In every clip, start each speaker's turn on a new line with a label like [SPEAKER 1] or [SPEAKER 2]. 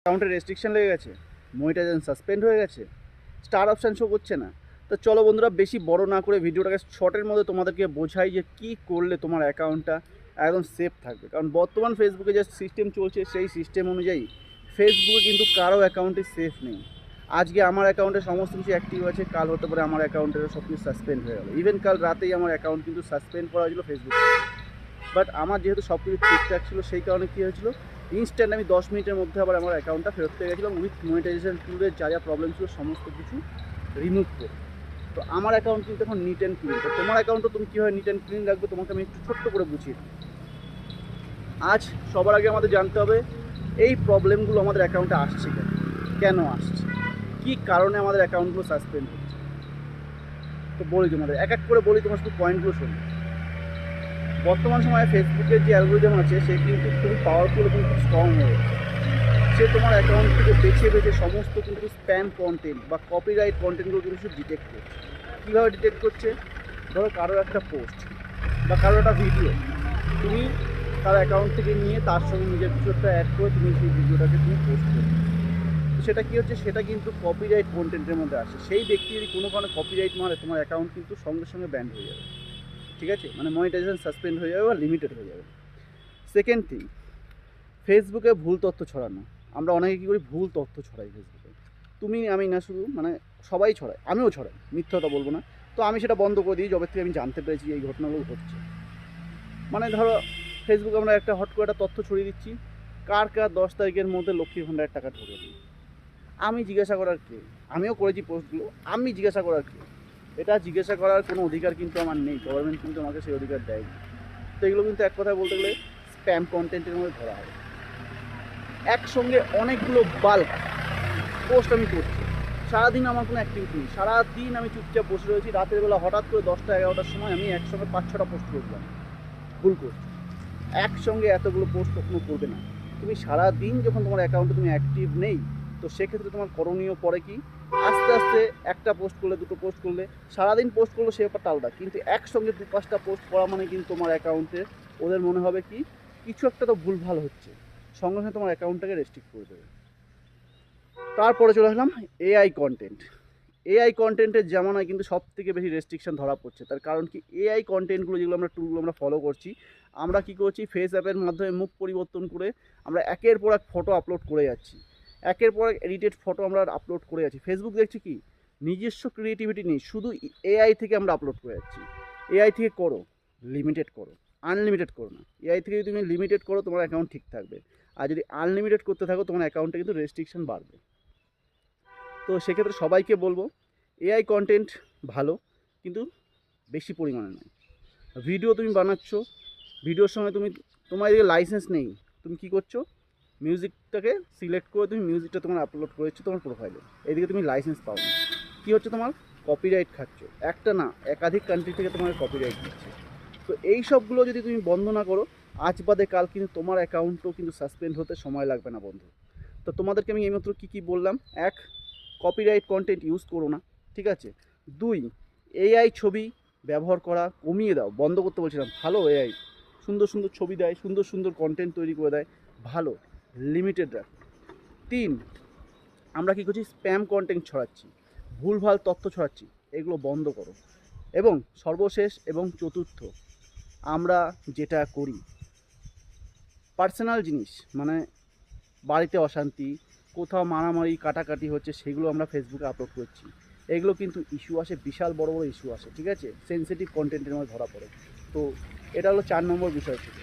[SPEAKER 1] অ্যাকাউন্টে রেস্ট্রিকশন লেগে গেছে, মনিটাইজেশন সাসপেন্ড হয়ে গেছে, স্টার অপশান শো করছে না। তো চলো বন্ধুরা, বেশি বড় না করে ভিডিওটাকে শর্টের মধ্যে তোমাদেরকে বোঝাই যে কী করলে তোমার অ্যাকাউন্টটা একদম সেফ থাকবে। কারণ বর্তমান ফেসবুকে যে সিস্টেম চলছে সেই সিস্টেম অনুযায়ী ফেসবুকে কিন্তু কারো অ্যাকাউন্টে সেফ নেই। আজকে আমার অ্যাকাউন্টে সমস্ত কিছু অ্যাক্টিভ আছে, কাল হতে পারে আমার অ্যাকাউন্টের সব কিছু সাসপেন্ড হয়ে গেলো। ইভেন কাল রাতেই আমার অ্যাকাউন্ট কিন্তু সাসপেন্ড করা হয়েছিল ফেসবুক। বাট আমার যেহেতু সব কিছু ঠিকঠাক ছিল সেই কারণে কী হয়েছিল, ইনস্ট্যান্ট আমি 10 মিনিটের মধ্যে আবার আমার অ্যাকাউন্টটা ফেরত পেয়ে গেছিলাম উইথ মনিটাইজেশন টুলের যা যা প্রবলেম ছিল সমস্ত কিছু রিমুভ করে। তো আমার অ্যাকাউন্ট কিন্তু এখন নিট অ্যান্ড ক্লিন। তো তোমার অ্যাকাউন্টও তুমি কীভাবে নিট অ্যান্ড ক্লিন রাখবে তোমাকে আমি একটু ছোট্ট করে বুঝিয়ে দিই। আজ সবার আগে আমাদের জানতে হবে এই প্রবলেমগুলো আমাদের অ্যাকাউন্টে আসছে কেন আসছে, কী কারণে আমাদের অ্যাকাউন্টগুলো সাসপেন্ড হচ্ছে। তো বলি তোমাদের এক এক করে বলি, তোমার শুধু পয়েন্টগুলো শোনো। বর্তমান সময়ে ফেসবুকের যে অ্যালগোরিদম আছে সে কিন্তু খুবই পাওয়ারফুল এবং খুব স্ট্রং হয়ে গেছে। সে তোমার অ্যাকাউন্ট থেকে বেছে বেছে সমস্ত কিন্তু স্প্যাম কন্টেন্ট বা কপিরাইট কন্টেন্টগুলো কিন্তু ডিটেক্ট করছে। কীভাবে ডিটেক্ট করছে? ধরো কারোর একটা পোস্ট বা কারোর একটা ভিডিও তুমি তার অ্যাকাউন্ট থেকে নিয়ে তার সঙ্গে নিজের কিছু একটা অ্যাড করে তুমি সেই ভিডিওটাকে তুমি পোস্ট করছো। তো সেটা কী হচ্ছে, সেটা কিন্তু কপিরাইট কন্টেন্টের মধ্যে আসে। সেই ব্যক্তি যদি কোনো কারণে কপিরাইট মারে তোমার অ্যাকাউন্ট কিন্তু সঙ্গে সঙ্গে ব্যান্ড হয়ে যাবে। ঠিক আছে, মানে মনিটাইজেশন সাসপেন্ড হয়ে যাবে বা লিমিটেড হয়ে যাবে। সেকেন্ড থিং, ফেসবুকে ভুল তথ্য ছড়ানো। আমরা অনেকে কী করি, ভুল তথ্য ছড়াই ফেসবুকে। তুমি আমি না, শুধু মানে সবাই ছড়ায়, আমিও ছড়াই, মিথ্যা কথা বলবো না। তো আমি সেটা বন্ধ করে দিই যবে থেকে আমি জানতে পেরেছি এই ঘটনাগুলো ঘটছে। মানে ধরো ফেসবুকে আমরা একটা হট করে একটা তথ্য ছড়িয়ে দিচ্ছি, কার 10 তারিখের মধ্যে লক্ষ্মীর ভাণ্ডারের টাকা ঢুকে দিই। আমি জিজ্ঞাসা করার কে? আমিও করেছি পোস্টগুলো, আমি জিজ্ঞাসা করার কে? এটা জিজ্ঞাসা করার কোনো অধিকার কিন্তু আমার নেই, গভর্নমেন্ট কিন্তু আমাকে সেই অধিকার দেয়নি। তো এগুলো কিন্তু এক কথায় বলতে গেলে স্প্যাম কন্টেন্টের মধ্যে ধরা হয়। একসঙ্গে অনেকগুলো বাল্ক পোস্ট আমি করছি, সারাদিন আমার কোনো অ্যাক্টিভিটি নেই, সারাদিন আমি চুপচাপ বসে রয়েছি। রাতের বেলা হঠাৎ করে 10টা-11টার সময় আমি একসঙ্গে 5-6টা পোস্ট করলাম, ভুল করছি। একসঙ্গে এতগুলো পোস্ট কখনো করবে না। তুমি সারাদিন যখন তোমার অ্যাকাউন্টে তুমি অ্যাক্টিভ নেই, তো সেক্ষেত্রে তোমার করণীয় পড়ে কি, আস্তে আস্তে একটা পোস্ট করলে, দুটো পোস্ট করলে, সারাদিন পোস্ট করলে সে ব্যাপারটা আলাদা, কিন্তু একসঙ্গে 2-5টা পোস্ট করা মানে কিন্তু তোমার অ্যাকাউন্টে ওদের মনে হবে কি কিছু একটা তো ভুলভাল হচ্ছে, সঙ্গে সঙ্গে তোমার অ্যাকাউন্টটাকে রেস্ট্রিক্ট করে দেবে। তারপরে চলে আসলাম এআই কন্টেন্ট। এআই কন্টেন্টের জামানায় কিন্তু সব থেকে বেশি রেস্ট্রিকশন ধরা পড়ছে। তার কারণ কি, এআই কন্টেন্টগুলো যেগুলো আমরা টুলগুলো আমরা ফলো করছি, আমরা কী করছি, ফেস অ্যাপের মাধ্যমে মুখ পরিবর্তন করে আমরা একের পর এক ফটো আপলোড করে যাচ্ছি, একের পর এক এডিটেড ফটো আমরা আপলোড করে যাচ্ছি। ফেসবুক দেখছি কি নিজস্ব ক্রিয়েটিভিটি নেই, শুধু এআই থেকে আমরা আপলোড করে যাচ্ছি। এআই থেকে করো, লিমিটেড করো, আনলিমিটেড করো না। এআই থেকে যদি তুমি লিমিটেড করো তোমার অ্যাকাউন্ট ঠিক থাকবে, আর যদি আনলিমিটেড করতে থাকো তোমার অ্যাকাউন্টে কিন্তু রেস্ট্রিকশন বাড়বে। তো সেক্ষেত্রে সবাইকে বলবো, এআই কন্টেন্ট ভালো, কিন্তু বেশি পরিমাণে নয়। ভিডিও তুমি বানাচ্ছ, ভিডিওর সঙ্গে তুমি, তোমার এদিকে লাইসেন্স নেই, তুমি কী করছো, মিউজিকটাকে সিলেক্ট করে তুমি মিউজিকটা তোমার আপলোড করেছো তোমার প্রোফাইলে, এদিকে তুমি লাইসেন্স পাও না, কী হচ্ছে, তোমার কপিরাইট খাচ্ছ। একটা না, একাধিক কান্ট্রি থেকে তোমার কপিরাইট দিচ্ছে। তো এই সবগুলো যদি তুমি বন্ধ না করো, আজ বাদে কাল কিন্তু তোমার অ্যাকাউন্টও কিন্তু সাসপেন্ড হতে সময় লাগবে না বন্ধু। তো তোমাদেরকে আমি এইমাত্র কী বললাম, এক, কপিরাইট কন্টেন্ট ইউজ করো না, ঠিক আছে। 2, এআই ছবি ব্যবহার করা কমিয়ে দাও, বন্ধ করতে বলছিলাম। ভালো এআই সুন্দর সুন্দর ছবি দেয়, সুন্দর সুন্দর কন্টেন্ট তৈরি করে দেয়, ভালো, লিমিটেড রাখ। 3, আমরা কী করছি, স্প্যাম কন্টেন্ট ছড়াচ্ছি, ভুলভাল তথ্য ছড়াচ্ছি, এগুলো বন্ধ করো। এবং সর্বশেষ এবং চতুর্থ, আমরা যেটা করি পার্সোনাল জিনিস, মানে বাড়িতে অশান্তি, কোথাও মারামারি কাটাকাটি হচ্ছে, সেগুলো আমরা ফেসবুকে আপলোড করছি, এগুলো কিন্তু ইস্যু আসে, বিশাল বড় বড় ইস্যু আসে, ঠিক আছে, সেন্সিটিভ কন্টেন্টের মধ্যে ধরা পড়ে। তো এটা হলো 4 নম্বর বিষয় ছিল।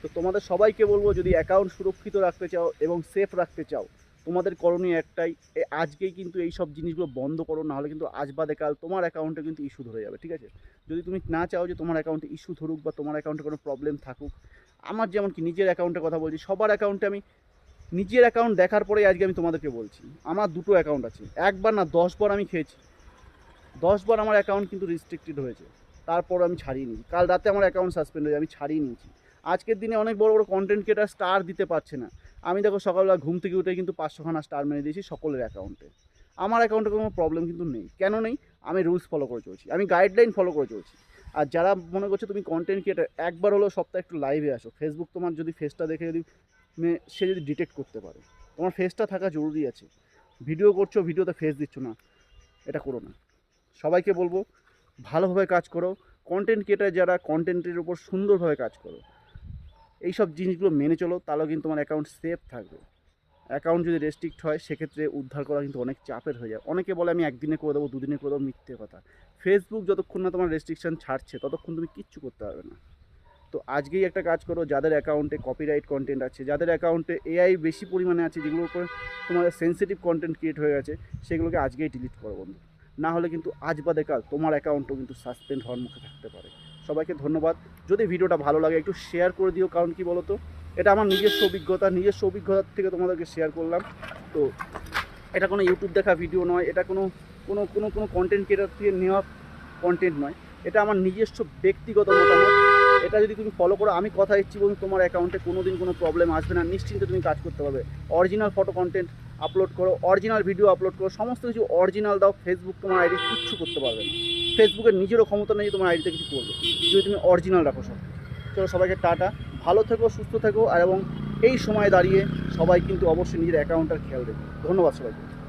[SPEAKER 1] তো তোমাদের সবাইকে বলবো, যদি অ্যাকাউন্ট সুরক্ষিত রাখতে চাও এবং সেফ রাখতে চাও, তোমাদের করণীয় একটাই, আজকেই কিন্তু এই সব জিনিসগুলো বন্ধ করো, নাহলে কিন্তু আজ বাদে কাল তোমার অ্যাকাউন্টে কিন্তু ইস্যু ধরে যাবে, ঠিক আছে। যদি তুমি না চাও যে তোমার অ্যাকাউন্টে ইস্যু ধরুক বা তোমার অ্যাকাউন্টে কোনো প্রবলেম থাকুক, আমার যেমন কি নিজের অ্যাকাউন্টের কথা বলছি, সবার অ্যাকাউন্টে আমি নিজের অ্যাকাউন্ট দেখার পরেই আজকে আমি তোমাদেরকে বলছি, আমার 2টো অ্যাকাউন্ট আছে, একবার না 10 বার আমি খেয়েছি, 10 বার আমার অ্যাকাউন্ট কিন্তু রিস্ট্রিক্টেড হয়েছে, তারপর আমি ছাড়িয়ে নিই। কাল রাতে আমার অ্যাকাউন্ট সাসপেন্ড হয়ে, আমি ছাড়িয়ে নিয়েছি। আজকের দিনে অনেক বড় বড় কন্টেন্ট ক্রিয়েটার স্টার দিতে পারছে না, আমি দেখো সকালবেলা ঘুম থেকে উঠে কিন্তু 500খানা স্টার মেরে দিয়েছি সকলের অ্যাকাউন্টে। আমার অ্যাকাউন্টে কোনো প্রবলেম কিন্তু নেই, কেন নেই, আমি রুলস ফলো করে চলছি, আমি গাইডলাইন ফলো করে চলছি। আর যারা মনে করছে তুমি কন্টেন্ট ক্রিয়েটার, একবার হলেও সপ্তাহে একটু লাইভে আসো, ফেসবুক তোমার যদি ফেসটা দেখে যদি সে যদি ডিটেক্ট করতে পারে, তোমার ফেসটা থাকা জরুরি আছে। ভিডিও করছো, ভিডিওতে ফেস দিচ্ছ না, এটা করো না। সবাইকে বলবো ভালোভাবে কাজ করো, কন্টেন্ট ক্রিয়েটার যারা কন্টেন্টের উপর সুন্দরভাবে কাজ করো, এইসব জিনিসগুলো মেনে চলো, তাহলেও কিন্তু তোমার অ্যাকাউন্ট সেফ থাকবে। অ্যাকাউন্ট যদি রেস্ট্রিক্ট হয় সেক্ষেত্রে উদ্ধার করা কিন্তু অনেক চাপের হয়ে যায়। অনেকে বলে আমি একদিনে করে দেবো, দুদিনে করে দেবো, মিথ্যে কথা। ফেসবুক যতক্ষণ না তোমার রেস্ট্রিকশন ছাড়ছে ততক্ষণ তুমি কিচ্ছু করতে পারবে না। তো আজকেই একটা কাজ করো, যাদের অ্যাকাউন্টে কপিরাইট কন্টেন্ট আছে, যাদের অ্যাকাউন্টে এআই বেশি পরিমাণে আছে, যেগুলোর উপর তোমাদের সেন্সিটিভ কন্টেন্ট ক্রিয়েট হয়ে গেছে, সেগুলোকে আজকেই ডিলিট করো বন্ধু। না হলে কিন্তু আজ বাদে কাল তোমার অ্যাকাউন্টও কিন্তু সাসপেন্ড হওয়ার মুখে থাকতে পারে। সবাইকে ধন্যবাদ। যদি ভিডিওটা ভালো লাগে একটু শেয়ার করে দিও, কারণ কি বলো তো, এটা আমার নিজস্ব অভিজ্ঞতার থেকে তোমাদেরকে শেয়ার করলাম। তো এটা কোনো ইউটিউব দেখা ভিডিও নয়, এটা কোনো কোনো কোনো কোনো কন্টেন্ট ক্রিয়েটার থেকে নেওয়া কন্টেন্ট নয়, এটা আমার নিজস্ব ব্যক্তিগত মতামত। এটা যদি তুমি ফলো করো, আমি কথা দিচ্ছি বলুন, তোমার অ্যাকাউন্টে কোনো দিন কোনো প্রবলেম আসবে না, নিশ্চিন্তে তুমি কাজ করতে পারবে। অরিজিনাল ফটো কন্টেন্ট আপলোড করো, অরিজিনাল ভিডিও আপলোড করো, সমস্ত কিছু অরিজিনাল দাও। ফেসবুক তোমার আইডি কিচ্ছু করতে পারবে না। ফেসবুকের নিজেরও ক্ষমতা নেই তোমার আইডিতে কিছু করবে, যদি তুমি অরিজিনাল রাখো সব। চলো সবাইকে টাটা, ভালো থেকো, সুস্থ থেকো। আর এবং এই সময় দাঁড়িয়ে সবাই কিন্তু অবশ্যই নিজের অ্যাকাউন্টটার খেয়াল দেবে। ধন্যবাদ সবাইকে।